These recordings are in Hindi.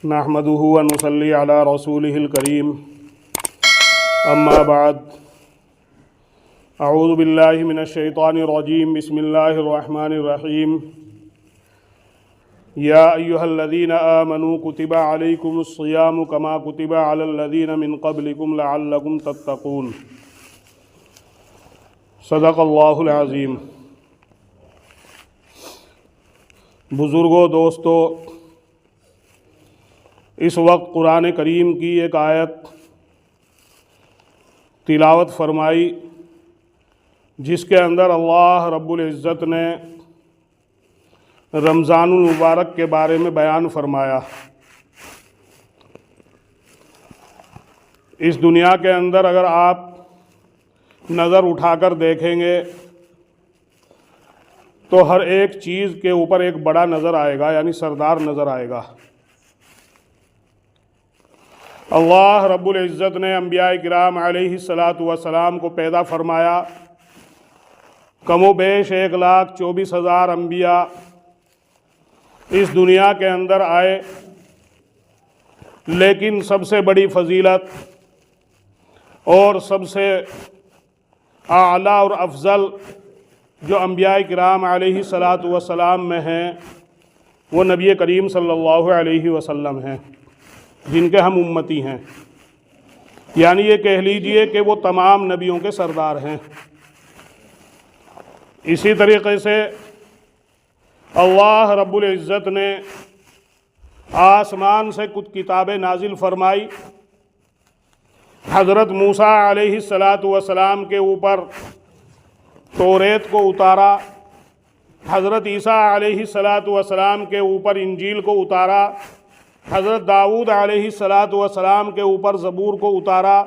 नहमदुहु व नुसल्ली अला रसूलिहिल करीम, अम्मा बाद। अऊज़ु बिल्लाहि मिनश शैतानिर रजीम, बिस्मिल्लाहिर रहमानिर रहीम। या अय्युहल्लज़ीना आमनू कुतिबा अलैकुमुस सियामु कमा कुतिबा अलल्लज़ीना मिन क़ब्लिकुम लअल्लकुम तत्तक़ून। सदक़ल्लाहुल अज़ीम। बुज़ुर्गों, दोस्तों, इस वक्त कुरान करीम की एक आयत तिलावत फरमाई जिसके अंदर अल्लाह रब्बुल इज़्ज़त ने रमज़ानुल मुबारक के बारे में बयान फरमाया। इस दुनिया के अंदर अगर आप नज़र उठाकर देखेंगे तो हर एक चीज़ के ऊपर एक बड़ा नज़र आएगा, यानी सरदार नज़र आएगा। अल्लाह रब्बुल इज़्ज़त ने अंबिया किराम अलैहिस्सलातु वस्सलाम को पैदा फरमाया। कमोबेश 1,24,000 अंबिया इस दुनिया के अंदर आए, लेकिन सबसे बड़ी फजीलत और सबसे आला और अफजल जो अंबिया किराम अलैहिस्सलातु वस्सलाम में हैं वो नबी करीम सल्लल्लाहु अलैहि वसल्लम हैं, जिनके हम उम्मती हैं। यानी ये कह लीजिए कि वो तमाम नबियों के सरदार हैं। इसी तरीक़े से अल्लाह रब्बुल इज़्ज़त ने आसमान से कुछ किताबें नाजिल फरमाई। हज़रत मूसा अलैहिस्सलातु वस्सलाम के ऊपर तौरेत को उतारा, हज़रत ईसा अलैहिस्सलातु वस्सलाम के ऊपर इंजील को उतारा, हज़रत दाऊद अलैहिस्सलातु वस्सलाम के ऊपर ज़बूर को उतारा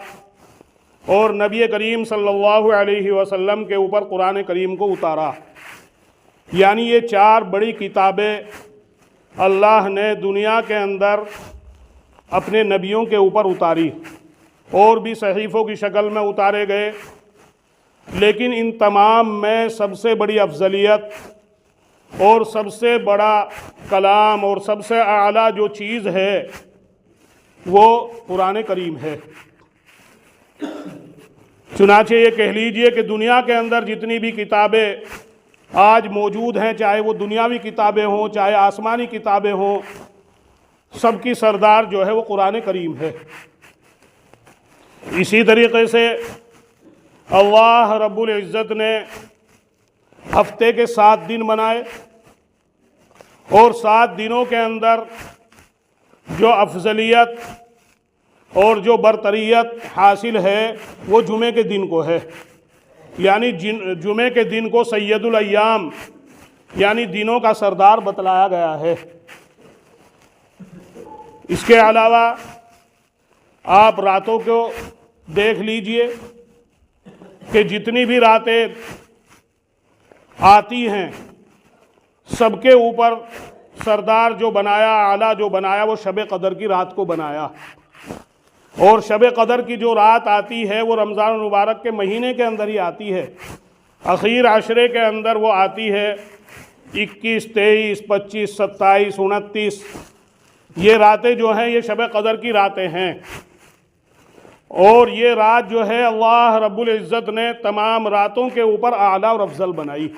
और नबी करीम सल्लल्लाहु अलैहि वसल्लम के ऊपर कुरान करीम को उतारा। यानी ये 4 बड़ी किताबें अल्लाह ने दुनिया के अंदर अपने नबियों के ऊपर उतारी। और भी सहीफ़ों की शक्ल में उतारे गए, लेकिन इन तमाम में सबसे बड़ी अफजलियत और सबसे बड़ा कलाम और सबसे आला जो चीज़ है वो कुरान करीम है। चुनाचे ये कह लीजिए कि दुनिया के अंदर जितनी भी किताबें आज मौजूद हैं, चाहे वो दुनियावी किताबें हों चाहे आसमानी किताबें हों, सबकी सरदार जो है वो कुरान करीम है। इसी तरीक़े से अल्लाह रब्बुल इज़्ज़त ने हफ्ते के 7 दिन बनाए और 7 दिनों के अंदर जो अफजलियत और जो बरतरियत हासिल है वो जुमे के दिन को है। यानी जुमे के दिन को सैयदुल अय्याम यानी दिनों का सरदार बतलाया गया है। इसके अलावा आप रातों को देख लीजिए कि जितनी भी रातें आती हैं सबके ऊपर सरदार जो बनाया, आला जो बनाया, वो शब कदर की रात को बनाया। और शब कदर की जो रात आती है वो रमज़ान मुबारक के महीने के अंदर ही आती है। आखिर आशरे के अंदर वो आती है। 21, 23, 25, 27, 29 ये रातें जो हैं ये शब कदर की रातें हैं। और ये रात जो है अल्लाह रब्बुल इज़्ज़त ने तमाम रातों के ऊपर आला और अफजल बनाई।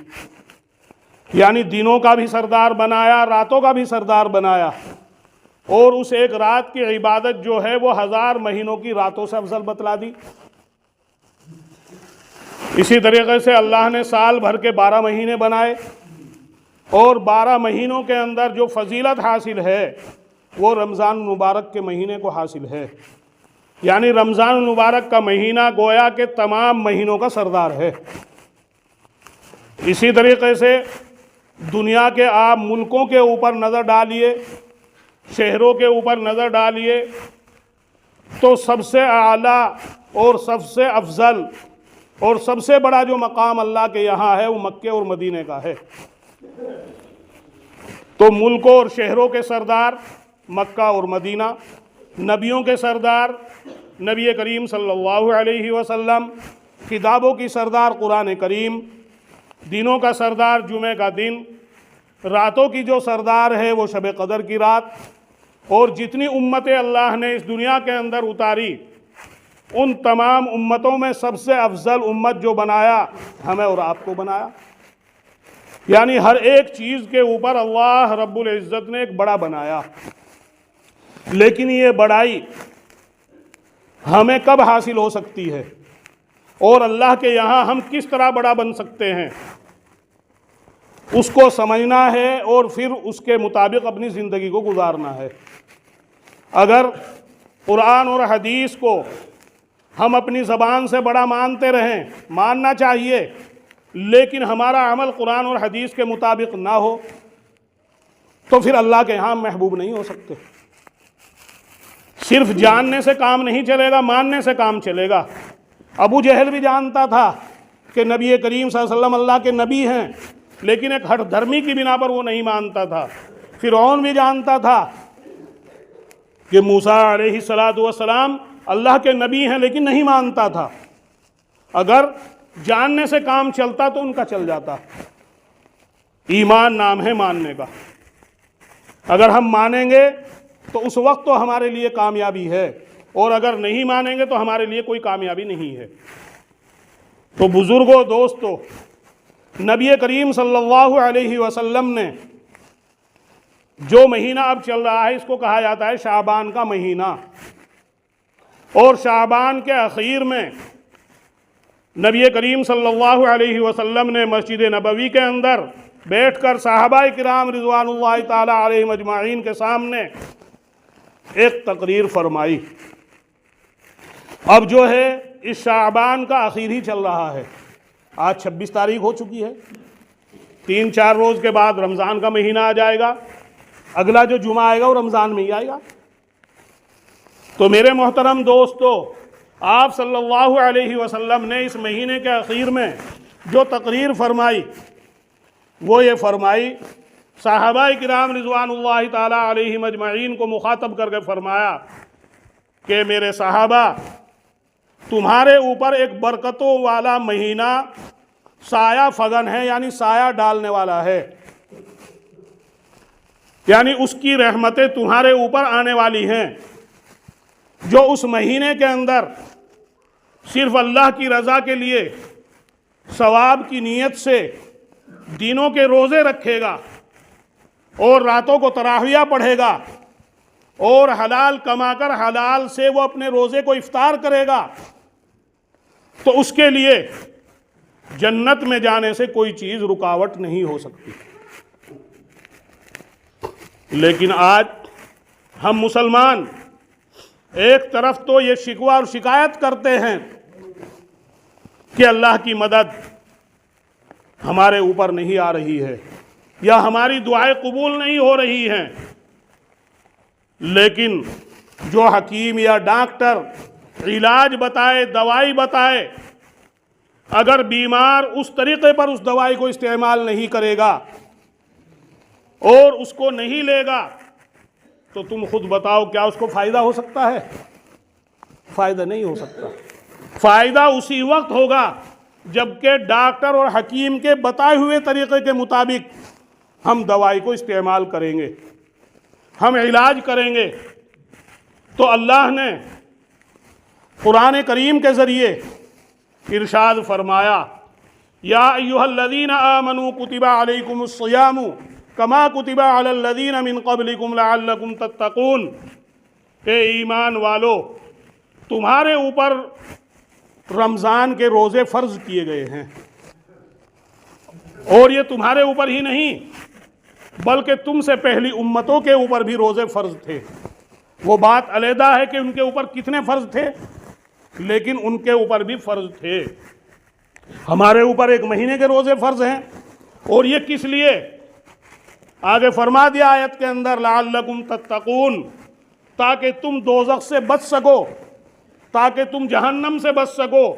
यानी दिनों का भी सरदार बनाया, रातों का भी सरदार बनाया। और उस एक रात की इबादत जो है वो 1000 महीनों की रातों से अफजल बतला दी। इसी तरीके से अल्लाह ने साल भर के 12 महीने बनाए और 12 महीनों के अंदर जो फजीलत हासिल है वो रमज़ान मुबारक के महीने को हासिल है। यानी रमज़ान मुबारक का महीना गोया के तमाम महीनों का सरदार है। इसी तरीके से दुनिया के आप मुल्कों के ऊपर नज़र डालिए, शहरों के ऊपर नज़र डालिए, तो सबसे आला और सबसे अफजल और सबसे बड़ा जो मकाम अल्लाह के यहाँ है वो मक्के और मदीने का है। तो मुल्कों और शहरों के सरदार मक्का और मदीना, नबियों के सरदार नबी करीम सल्लल्लाहु अलैहि वसल्लम, किताबों की सरदार कुरान करीम, दिनों का सरदार जुमे का दिन, रातों की जो सरदार है वो शब कदर की रात, और जितनी उम्मतें अल्लाह ने इस दुनिया के अंदर उतारी, उन तमाम उम्मतों में सबसे अफजल उम्मत जो बनाया, हमें और आपको बनाया। यानी हर एक चीज़ के ऊपर अल्लाह रब्बुल इज़्ज़त ने एक बड़ा बनाया। लेकिन ये बड़ाई हमें कब हासिल हो सकती है और अल्लाह के यहाँ हम किस तरह बड़ा बन सकते हैं, उसको समझना है और फिर उसके मुताबिक अपनी ज़िंदगी को गुजारना है। अगर कुरान और हदीस को हम अपनी ज़बान से बड़ा मानते रहें, मानना चाहिए, लेकिन हमारा अमल कुरान और हदीस के मुताबिक ना हो, तो फिर अल्लाह के यहाँ महबूब नहीं हो सकते। सिर्फ जानने से काम नहीं चलेगा, मानने से काम चलेगा। अबू जहल भी जानता था कि नबी करीम सल्लल्लाहु अलैहि वसल्लम अल्लाह के नबी हैं, लेकिन एक हठ धर्मी की बिना पर वो नहीं मानता था। फिरौन भी जानता था कि मूसा अलैहिस्सलातु वस्सलाम अल्लाह के नबी हैं, लेकिन नहीं मानता था। अगर जानने से काम चलता तो उनका चल जाता। ईमान नाम है मानने का। अगर हम मानेंगे तो उस वक्त तो हमारे लिए कामयाबी है, और अगर नहीं मानेंगे तो हमारे लिए कोई कामयाबी नहीं है। तो बुजुर्गों, दोस्तों, नबी करीम सल्लल्लाहु अलैहि वसल्लम ने जो महीना अब चल रहा है, इसको कहा जाता है शाबान का महीना। और शाबान के आखिर में नबी करीम सल्लल्लाहु अलैहि वसल्लम ने मस्जिद नबवी के अंदर बैठकर सहाबाए किराम रिज़वानुल्लाहि ताला अलैहिम अजमाइन के सामने एक तकरीर फरमाई। अब जो है इस शाबान का आखिर ही चल रहा है। आज 26 तारीख हो चुकी है। 3-4 रोज़ के बाद रमज़ान का महीना आ जाएगा। अगला जो जुमा आएगा वो रमज़ान में ही आएगा। तो मेरे मोहतरम दोस्तों, आप सल्लल्लाहु अलैहि वसल्लम ने इस महीने के आखिर में जो तकरीर फरमाई, वो ये फरमाई, सहाबाए किराम रिज़वानुल्लाहि ताला अलैहिम अजमाइन को मुखातब करके फरमाया कि मेरे सहाबा, तुम्हारे ऊपर एक बरकतों वाला महीना साया फगन है, यानी साया डालने वाला है। यानी उसकी रहमतें तुम्हारे ऊपर आने वाली हैं, जो उस महीने के अंदर सिर्फ अल्लाह की रज़ा के लिए सवाब की नीयत से दिनों के रोज़े रखेगा और रातों को तरावियाँ पढ़ेगा और हलाल कमाकर हलाल से वो अपने रोज़े को इफ्तार करेगा, तो उसके लिए जन्नत में जाने से कोई चीज़ रुकावट नहीं हो सकती। लेकिन आज हम मुसलमान एक तरफ तो ये शिकवा और शिकायत करते हैं कि अल्लाह की मदद हमारे ऊपर नहीं आ रही है या हमारी दुआएं कबूल नहीं हो रही हैं, लेकिन जो हकीम या डॉक्टर इलाज बताए, दवाई बताए, अगर बीमार उस तरीके पर उस दवाई को इस्तेमाल नहीं करेगा और उसको नहीं लेगा, तो तुम खुद बताओ क्या उसको फ़ायदा हो सकता है? फ़ायदा नहीं हो सकता। फ़ायदा उसी वक्त होगा जबकि डॉक्टर और हकीम के बताए हुए तरीके के मुताबिक हम दवाई को इस्तेमाल करेंगे, हम इलाज करेंगे। तो अल्लाह ने कुरान करीम के ज़रिए इरशाद फरमाया, या अय्युहल्लज़ीना आमनू कुतिबा अलैकुमुस्सियामु कमा कुतिबा अलल्लज़ीना मिन क़ब्लिकुम लअल्लकुम तत्तक़ून। ए ईमान वालो, तुम्हारे ऊपर रमज़ान के रोज़े फ़र्ज़ किए गए हैं, और ये तुम्हारे ऊपर ही नहीं बल्कि तुमसे पहली उम्मतों के ऊपर भी रोज़े फ़र्ज़ थे। वो बात अलहदा है कि उनके ऊपर कितने फ़र्ज़ थे, लेकिन उनके ऊपर भी फ़र्ज़ थे। हमारे ऊपर एक महीने के रोज़े फ़र्ज़ हैं, और ये किस लिए? आगे फरमा दिया आयत के अंदर, लअल्लकुम तत्तक़ून, ताकि तुम दोज़ख से बच सको, ताकि तुम जहन्नम से बच सको,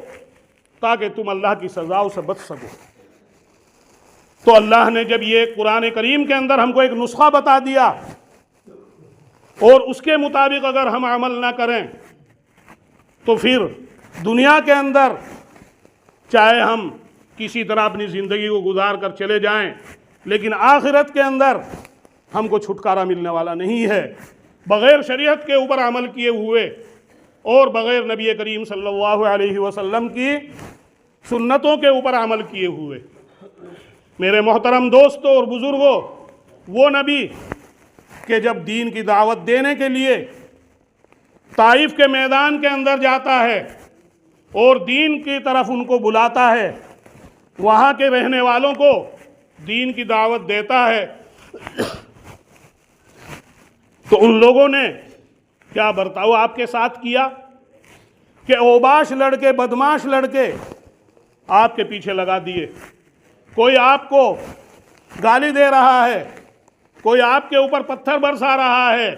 ताकि तुम अल्लाह की सज़ाओं से बच सको। तो अल्लाह ने जब ये कुरान करीम के अंदर हमको एक नुस्खा बता दिया और उसके मुताबिक अगर हम अमल ना करें, तो फिर दुनिया के अंदर चाहे हम किसी तरह अपनी ज़िंदगी को गुजार कर चले जाएं, लेकिन आखिरत के अंदर हमको छुटकारा मिलने वाला नहीं है। बग़ैर शरीयत के ऊपर अमल किए हुए और बग़ैर नबी करीम सल्लल्लाहु अलैहि वसल्लम की सुन्नतों के ऊपर अमल किए हुए। मेरे मोहतरम दोस्तों और बुज़ुर्गों, वो नबी कि जब दीन की दावत देने के लिए ताइफ के मैदान के अंदर जाता है और दीन की तरफ उनको बुलाता है, वहाँ के रहने वालों को दीन की दावत देता है, तो उन लोगों ने क्या बर्ताव आपके साथ किया कि ओबाश लड़के, बदमाश लड़के आपके पीछे लगा दिए। कोई आपको गाली दे रहा है, कोई आपके ऊपर पत्थर बरसा रहा है,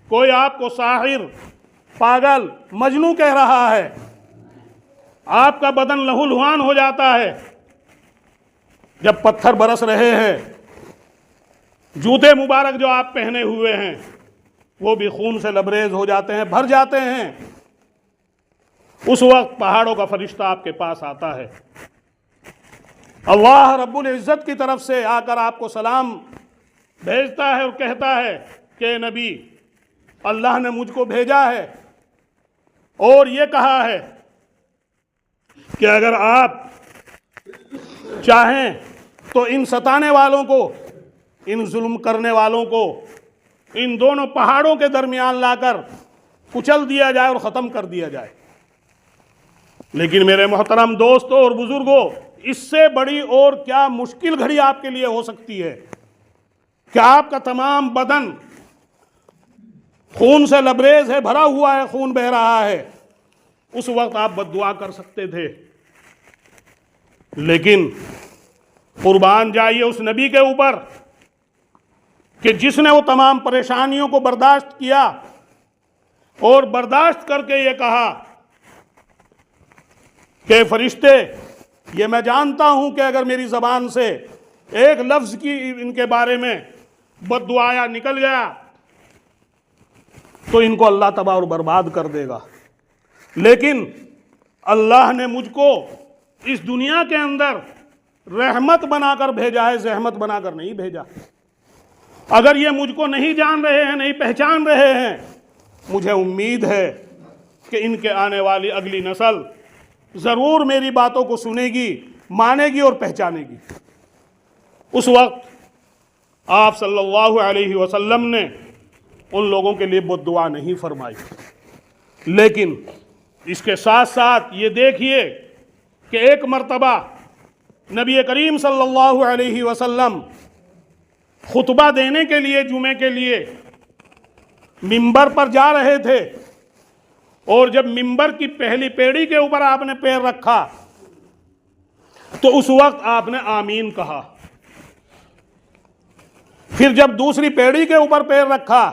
कोई आपको साहिर, पागल, मजनू कह रहा है, आपका बदन लहूलुहान हो जाता है। जब पत्थर बरस रहे हैं, जूते मुबारक जो आप पहने हुए हैं वो भी खून से लबरेज हो जाते हैं, भर जाते हैं। उस वक्त पहाड़ों का फरिश्ता आपके पास आता है, अल्लाह रब्बुल इज़्ज़त की तरफ से आकर आपको सलाम भेजता है और कहता है कि नबी, अल्लाह ने मुझको भेजा है और ये कहा है कि अगर आप चाहें तो इन सताने वालों को, इन जुल्म करने वालों को इन दोनों पहाड़ों के दरमियान लाकर कुचल दिया जाए और ख़त्म कर दिया जाए। लेकिन मेरे मोहतरम दोस्तों और बुज़ुर्गों, इससे बड़ी और क्या मुश्किल घड़ी आपके लिए हो सकती है कि आपका तमाम बदन खून से लबरेज है, भरा हुआ है, खून बह रहा है। उस वक्त आप बद्दुआ कर सकते थे, लेकिन कुर्बान जाइए उस नबी के ऊपर कि जिसने वो तमाम परेशानियों को बर्दाश्त किया और बर्दाश्त करके ये कहा कि फरिश्ते, ये मैं जानता हूं कि अगर मेरी ज़बान से एक लफ्ज़ की इनके बारे में बद्दुआया निकल गया तो इनको अल्लाह तबाह और बर्बाद कर देगा। लेकिन अल्लाह ने मुझको इस दुनिया के अंदर रहमत बनाकर भेजा है, ज़हमत बनाकर नहीं भेजा। अगर ये मुझको नहीं जान रहे हैं, नहीं पहचान रहे हैं, मुझे उम्मीद है कि इनके आने वाली अगली नस्ल ज़रूर मेरी बातों को सुनेगी, मानेगी और पहचानेगी। उस वक्त आप सल्लल्लाहु अलैहि वसल्लम ने उन लोगों के लिए बद्दुआ नहीं फरमाई। लेकिन इसके साथ साथ ये देखिए कि एक मर्तबा नबी करीम सल्लल्लाहु अलैहि वसल्लम खुतबा देने के लिए, जुमे के लिए मिंबर पर जा रहे थे और जब मिंबर की पहली पेड़ी के ऊपर आपने पैर रखा तो उस वक्त आपने आमीन कहा। फिर जब दूसरी पेड़ी के ऊपर पैर रखा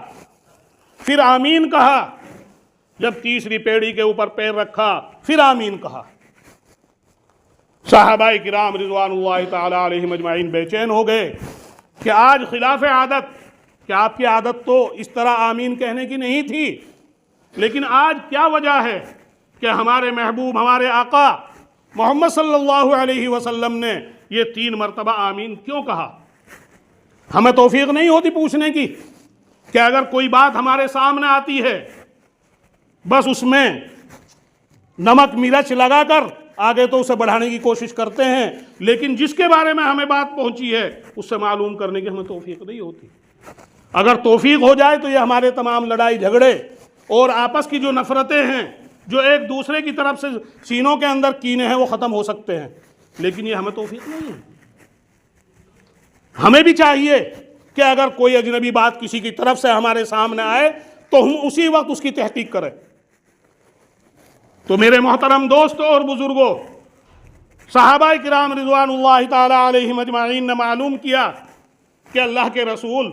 फिर आमीन कहा। जब तीसरी पेड़ी के ऊपर पैर रखा फिर आमीन कहा। सहाबाए किराम रिज़वानुल्लाहि ताला अलैहिम अजमाइन बेचैन हो गए कि आज खिलाफ आदत, कि आपकी आदत तो इस तरह आमीन कहने की नहीं थी, लेकिन आज क्या वजह है कि हमारे महबूब, हमारे आका मोहम्मद सल्लल्लाहु अलैहि वसल्लम ने ये 3 मरतबा आमीन क्यों कहा? हमें तौफीक नहीं होती पूछने की कि अगर कोई बात हमारे सामने आती है बस उसमें नमक मिर्च लगाकर आगे तो उसे बढ़ाने की कोशिश करते हैं, लेकिन जिसके बारे में हमें बात पहुंची है उससे मालूम करने की हमें तौफीक नहीं होती। अगर तौफीक हो जाए तो ये हमारे तमाम लड़ाई झगड़े और आपस की जो नफरतें हैं, जो एक दूसरे की तरफ से सीनों के अंदर कीने हैं, वो ख़त्म हो सकते हैं। लेकिन ये हमें तौफीक नहीं है। हमें भी चाहिए कि अगर कोई अजनबी बात किसी की तरफ से हमारे सामने आए तो हम उसी वक्त उसकी तहकीक करें। तो मेरे मोहतरम दोस्तों और बुजुर्गों, सहाबाए किराम रिज़वानुल्लाहि ताला अलैहिम अजमाइन ने मालूम किया कि अल्लाह के रसूल,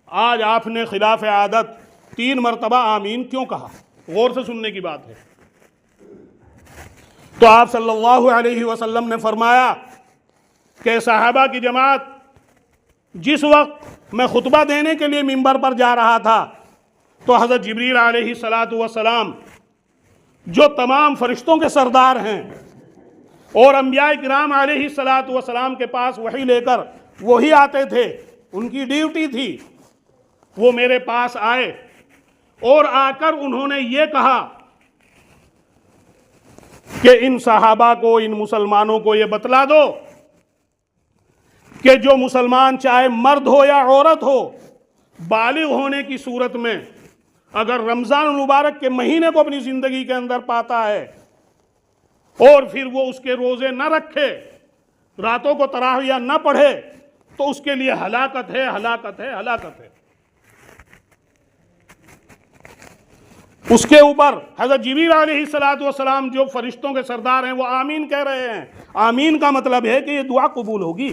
आज आपने खिलाफ आदत 3 मरतबा आमीन क्यों कहा? गौर से सुनने की बात है। तो आप सल्लल्लाहु अलैहि वसल्लम ने फरमाया कि सहाबा की जमात, जिस वक्त मैं खुतबा देने के लिए मिंबर पर जा रहा था तो हज़रत जिब्रील अलैहि सलातु वस्सलाम, जो तमाम फरिश्तों के सरदार हैं और अंबियाए किराम अलैहि सलातु वस्सलाम के पास वही लेकर वही आते थे, उनकी ड्यूटी थी, वो मेरे पास आए और आकर उन्होंने ये कहा कि इन सहाबा को, इन मुसलमानों को ये बतला दो कि जो मुसलमान चाहे मर्द हो या औरत हो, बालिग होने की सूरत में अगर रमज़ान मुबारक के महीने को अपनी ज़िंदगी के अंदर पाता है और फिर वो उसके रोज़े न रखे, रातों को तरावियाँ न पढ़े, तो उसके लिए हलाकत है, हलाकत है, हलाकत है। उसके ऊपर हज़रत जिब्रील अलैहिस्सलातु वस्सलाम जो फरिश्तों के सरदार हैं वो आमीन कह रहे हैं। आमीन का मतलब है कि ये दुआ कबूल होगी।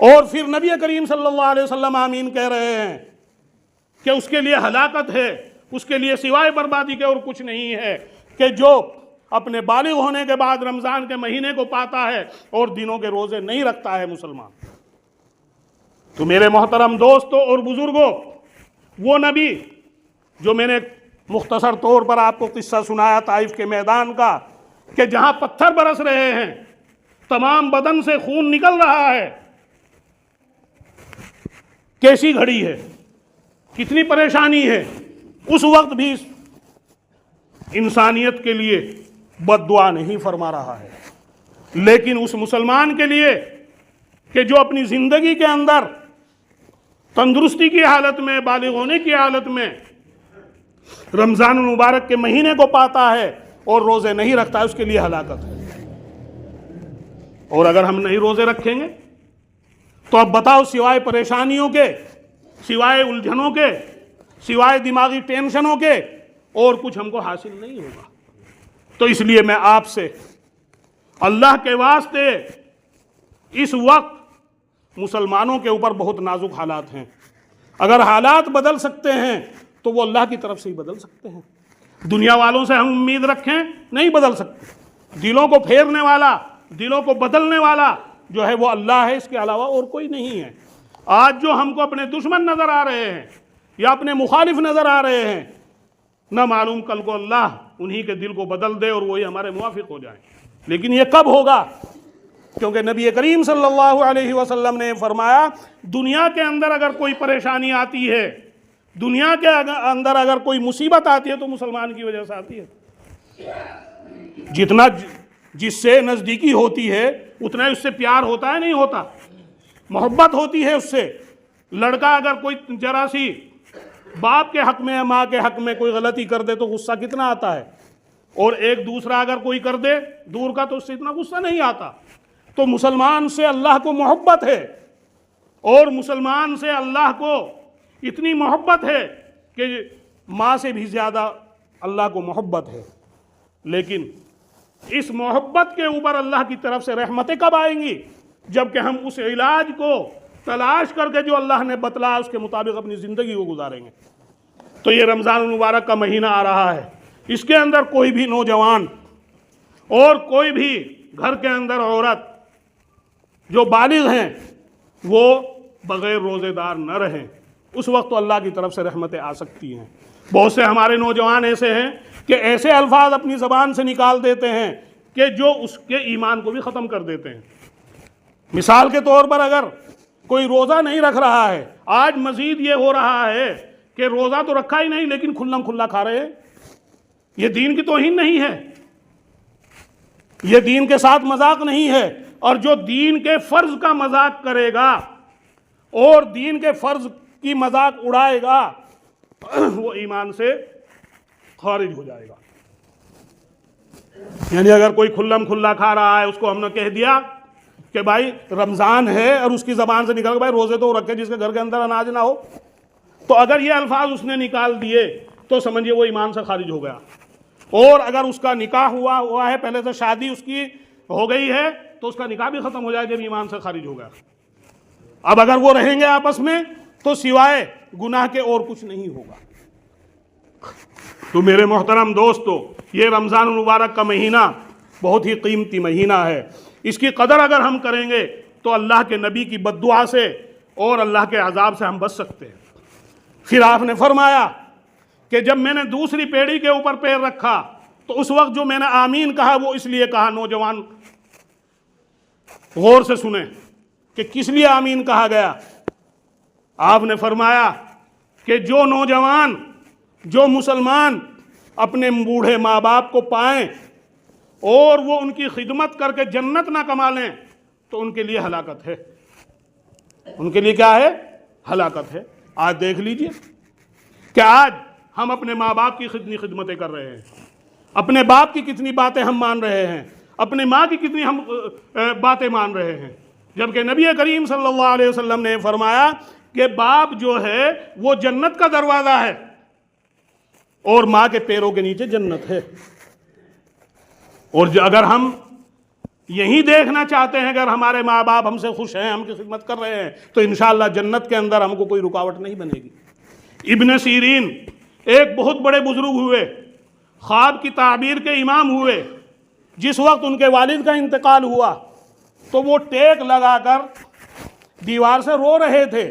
और फिर नबी करीम सल्लल्लाहु अलैहि वसल्लम आमीन कह रहे हैं कि उसके लिए हलाकत है, उसके लिए सिवाय बर्बादी के और कुछ नहीं है, कि जो अपने बालिग होने के बाद रमज़ान के महीने को पाता है और दिनों के रोज़े नहीं रखता है मुसलमान। तो मेरे मोहतरम दोस्तों और बुज़ुर्गों, वो नबी जो मैंने मुख्तसर तौर पर आपको किस्सा सुनाया ताइफ के मैदान का, कि जहां पत्थर बरस रहे हैं, तमाम बदन से खून निकल रहा है, कैसी घड़ी है, कितनी परेशानी है, उस वक्त भी इंसानियत के लिए बद्दुआ नहीं फरमा रहा है, लेकिन उस मुसलमान के लिए कि जो अपनी ज़िंदगी के अंदर तंदुरुस्ती की हालत में, बालिग होने की हालत में रमज़ान मुबारक के महीने को पाता है और रोज़े नहीं रखता है, उसके लिए हलाकत है। और अगर हम नहीं रोज़े रखेंगे तो अब बताओ, सिवाय परेशानियों के, सिवाय उलझनों के, सिवाय दिमागी टेंशनों के और कुछ हमको हासिल नहीं होगा। तो इसलिए मैं आपसे अल्लाह के वास्ते, इस वक्त मुसलमानों के ऊपर बहुत नाजुक हालात हैं, अगर हालात बदल सकते हैं तो वो अल्लाह की तरफ से ही बदल सकते हैं। दुनिया वालों से हम उम्मीद रखें, नहीं बदल सकते। दिलों को फेरने वाला, दिलों को बदलने वाला जो है वो अल्लाह है, इसके अलावा और कोई नहीं है। आज जो हमको अपने दुश्मन नज़र आ रहे हैं या अपने मुखालिफ नज़र आ रहे हैं, ना मालूम कल को अल्लाह उन्हीं के दिल को बदल दे और वही हमारे मुवाफिक हो जाए। लेकिन ये कब होगा? क्योंकि नबी करीम सल्लल्लाहु अलैहि वसल्लम ने फरमाया, दुनिया के अंदर अगर कोई परेशानी आती है, दुनिया के अंदर अगर कोई मुसीबत आती है तो मुसलमान की वजह से आती है। जितना जिससे नज़दीकी होती है उतना उससे प्यार होता है, नहीं होता? मोहब्बत होती है उससे। लड़का अगर कोई जरा सी बाप के हक में या माँ के हक में कोई गलती कर दे तो गुस्सा कितना आता है, और एक दूसरा अगर कोई कर दे दूर का तो उससे इतना गुस्सा नहीं आता। तो मुसलमान से अल्लाह को मोहब्बत है, और मुसलमान से अल्लाह को इतनी मोहब्बत है कि माँ से भी ज़्यादा अल्लाह को मोहब्बत है। लेकिन इस मोहब्बत के ऊपर अल्लाह की तरफ से रहमतें कब आएंगी? जबकि हम उस इलाज को तलाश करके जो अल्लाह ने बतलाया उसके मुताबिक अपनी ज़िंदगी को गुजारेंगे। तो ये रमज़ान मुबारक का महीना आ रहा है, इसके अंदर कोई भी नौजवान और कोई भी घर के अंदर औरत जो बालिग हैं वो बग़ैर रोज़ेदार न रहें। उस वक्त तो अल्लाह की तरफ से रहमतें आ सकती हैं। बहुत से हमारे नौजवान ऐसे हैं कि ऐसे अल्फाज अपनी ज़बान से निकाल देते हैं कि जो उसके ईमान को भी ख़त्म कर देते हैं। मिसाल के तौर पर अगर कोई रोज़ा नहीं रख रहा है, आज मज़ीद ये हो रहा है कि रोज़ा तो रखा ही नहीं लेकिन खुल्लम खुल्ला खा रहे हैं, ये दीन की तौहीन नहीं है, ये दीन के साथ मजाक नहीं है। और जो दीन के फ़र्ज़ का मजाक करेगा और दीन के फ़र्ज़ की मजाक उड़ाएगा वो ईमान से खारिज हो जाएगा। यानी अगर कोई खुल्लम खुल्ला खा रहा है, उसको हमने कह दिया कि भाई रमज़ान है, और उसकी ज़बान से निकल के भाई रोज़े तो रखे जिसके घर के अंदर अनाज ना हो, तो अगर ये अल्फाज उसने निकाल दिए तो समझिए वो ईमान से खारिज हो गया। और अगर उसका निकाह हुआ है, पहले से शादी उसकी हो गई है, तो उसका निकाह भी ख़त्म हो जाए जब ईमान से खारिज हो गया। अब अगर वो रहेंगे आपस में तो सिवाय गुनाह के और कुछ नहीं होगा। तो मेरे मोहतरम दोस्तों, ये रमज़ान मुबारक का महीना बहुत ही कीमती महीना है। इसकी कदर अगर हम करेंगे तो अल्लाह के नबी की बद्दुआ से और अल्लाह के अजाब से हम बच सकते हैं। फिर आपने फरमाया कि जब मैंने दूसरी पेड़ी के ऊपर पैर रखा तो उस वक्त जो मैंने आमीन कहा वो इसलिए कहा, नौजवान गौर से सुने कि किस लिए आमीन कहा गया। आपने फरमाया कि जो नौजवान, जो मुसलमान अपने बूढ़े माँ बाप को पाएं और वो उनकी खिदमत करके जन्नत ना कमा लें तो उनके लिए हलाकत है। उनके लिए क्या है? हलाकत है। आज देख लीजिए कि आज हम अपने माँ बाप की कितनी खिदमतें कर रहे हैं, अपने बाप की कितनी बातें हम मान रहे हैं, अपने माँ की कितनी हम बातें मान रहे हैं, जबकि नबी करीम सल्लल्लाहु अलैहि वसल्लम ने फरमाया कि बाप जो है वो जन्नत का दरवाज़ा है और माँ के पैरों के नीचे जन्नत है। और अगर हम यही देखना चाहते हैं, अगर हमारे माँ बाप हमसे खुश हैं, हमकी खिदमत कर रहे हैं, तो इंशाअल्लाह जन्नत के अंदर हमको कोई रुकावट नहीं बनेगी। इब्न सीरीन एक बहुत बड़े बुजुर्ग हुए, ख्वाब की ताबीर के इमाम हुए। जिस वक्त उनके वालिद का इंतकाल हुआ तो वो टेक लगाकर दीवार से रो रहे थे,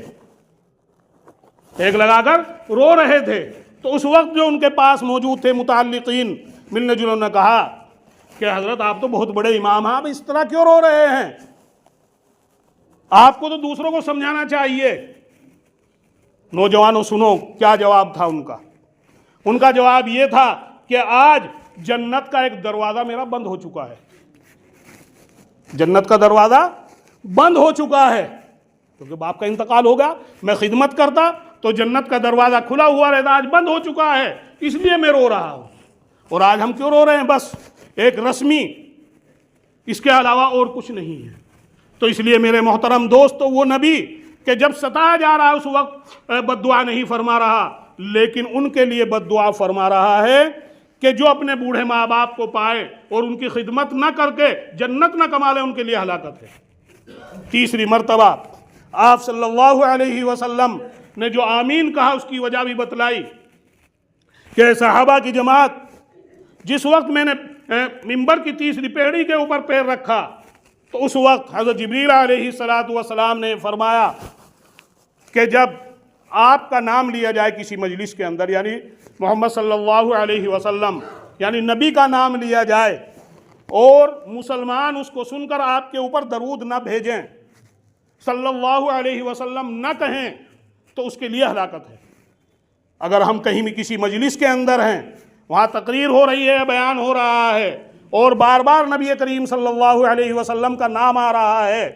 टेक लगाकर रो रहे थे। तो उस वक्त जो उनके पास मौजूद थे मुताल्लिकीन मिलने जुलने ने कहा कि हजरत आप तो बहुत बड़े इमाम हैं, आप इस तरह क्यों रो रहे हैं? आपको तो दूसरों को समझाना चाहिए। नौजवानों सुनो क्या जवाब था उनका। उनका जवाब यह था कि आज जन्नत का एक दरवाज़ा मेरा बंद हो चुका है, जन्नत का दरवाज़ा बंद हो चुका है, क्योंकि बाप का इंतकाल हो गया। मैं खिदमत करता तो जन्नत का दरवाज़ा खुला हुआ रहता, आज बंद हो चुका है, इसलिए मैं रो रहा हूँ। और आज हम क्यों रो रहे हैं? बस एक रस्मी, इसके अलावा और कुछ नहीं है। तो इसलिए मेरे मोहतरम दोस्तों, वो नबी कि जब सताया जा रहा है उस वक्त बद्दुआ नहीं फरमा रहा, लेकिन उनके लिए बद्दुआ फरमा रहा है कि जो अपने बूढ़े माँ बाप को पाए और उनकी खिदमत न करके जन्नत न कमा ले, उनके लिए हलाकत है। तीसरी मर्तबा आप सल्लल्लाहु अलैहि वसल्लम ने जो आमीन कहा उसकी वजह भी बतलाई कि सहाबा की जमात, जिस वक्त मैंने मिंबर की तीसरी पीढ़ी के ऊपर पैर रखा तो उस वक्त हज़रत जिब्रील अलैहिस्सलातु वस्सलाम ने फरमाया कि जब आपका नाम लिया जाए किसी मजलिस के अंदर, यानी मोहम्मद सल्लल्लाहु अलैहि वसल्लम यानी नबी का नाम लिया जाए और मुसलमान उसको सुनकर आपके ऊपर दरूद न भेजें, सल्लल्लाहु अलैहि वसल्लम न कहें, तो उसके लिए हलाकत है। अगर हम कहीं भी किसी मजलिस के अंदर हैं, वहाँ तकरीर हो रही है, बयान हो रहा है और बार बार नबी करीम सल्लल्लाहु अलैहि वसल्लम का नाम आ रहा है,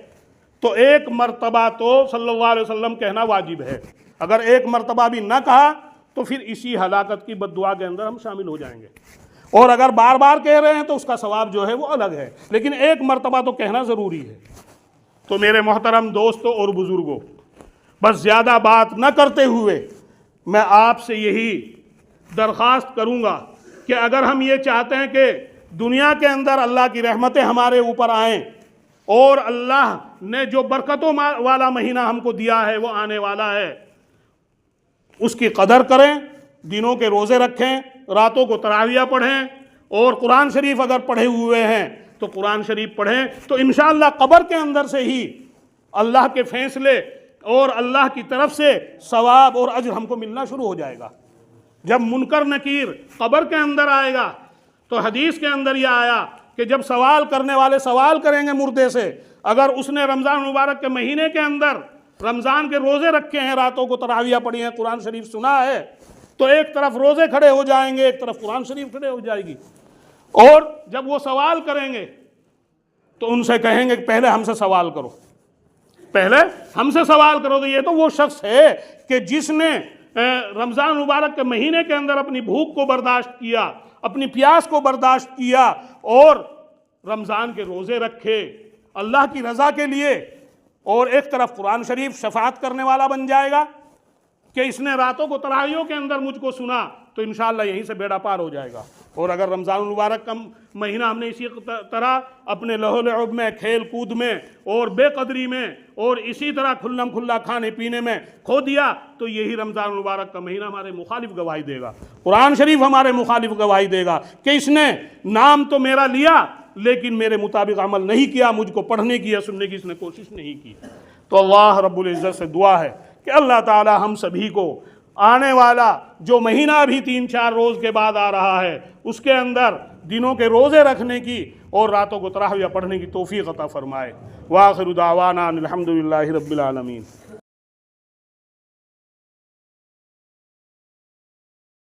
तो एक मर्तबा तो सल्लल्लाहु अलैहि वसल्लम कहना वाजिब है। अगर एक मर्तबा भी ना कहा तो फिर इसी हलाकत की बद्दुआ के अंदर हम शामिल हो जाएंगे। और अगर बार बार कह रहे हैं तो उसका सवाब जो है वो अलग है, लेकिन एक मर्तबा तो कहना ज़रूरी है। तो मेरे मोहतरम दोस्तों और बुज़ुर्गों, बस ज़्यादा बात न करते हुए मैं आपसे यही दरख्वास्त करूँगा कि अगर हम ये चाहते हैं कि दुनिया के अंदर अल्लाह की रहमतें हमारे ऊपर आएँ और अल्लाह ने जो बरकतों वाला महीना हमको दिया है वो आने वाला है, उसकी कदर करें, दिनों के रोज़े रखें, रातों को तरावियाँ पढ़ें और कुरान शरीफ अगर पढ़े हुए हैं तो कुरान शरीफ पढ़ें, तो इंशाअल्लाह कब्र के अंदर से ही अल्लाह के फैसले और अल्लाह की तरफ से सवाब और अज्र हमको मिलना शुरू हो जाएगा। जब मुनकर नकीर कब्र के अंदर आएगा तो हदीस के अंदर यह आया कि जब सवाल करने वाले सवाल करेंगे मुर्दे से, अगर उसने रमज़ान मुबारक के महीने के अंदर रमज़ान के रोज़े रखे हैं, रातों को तरावियाँ पढ़ी हैं, कुरान शरीफ सुना है, तो एक तरफ रोज़े खड़े हो जाएंगे, एक तरफ कुरान शरीफ खड़े हो जाएगी। और जब वो सवाल करेंगे तो उनसे कहेंगे कि पहले हमसे सवाल करो, पहले हमसे सवाल करो। तो ये तो वो शख्स है कि जिसने रमज़ान मुबारक के महीने के अंदर अपनी भूख को बर्दाश्त किया, अपनी प्यास को बर्दाश्त किया और रमज़ान के रोज़े रखे अल्लाह की रज़ा के लिए, और एक तरफ कुरान शरीफ शफाअत करने वाला बन जाएगा कि इसने रातों को तरावियों के अंदर मुझको सुना, तो इंशाअल्लाह यहीं से बेड़ा पार हो जाएगा। और अगर रमज़ान मुबारक का महीना हमने इसी तरह अपने लहो-लुअब में, खेल कूद में और बेकदरी में और इसी तरह खुल्लम खुल्ला खाने पीने में खो दिया, तो यही रमज़ान मुबारक का महीना हमारे मुखालिफ गवाही देगा, कुरान शरीफ हमारे मुखालिफ गवाही देगा कि इसने नाम तो मेरा लिया लेकिन मेरे मुताबिक अमल नहीं किया, मुझको पढ़ने की या सुनने की इसने कोशिश नहीं की। तो अल्लाह रब्बुल इज़्ज़त से दुआ है कि अल्लाह ताला हम सभी को आने वाला जो महीना अभी 3-4 रोज़ के बाद आ रहा है उसके अंदर दिनों के रोज़े रखने की और रातों को तरावियाँ पढ़ने की तौफीक अता फरमाए। व आखिरु दावाना अनिल हम्दुलिल्लाहि रब्बिल आलमीन।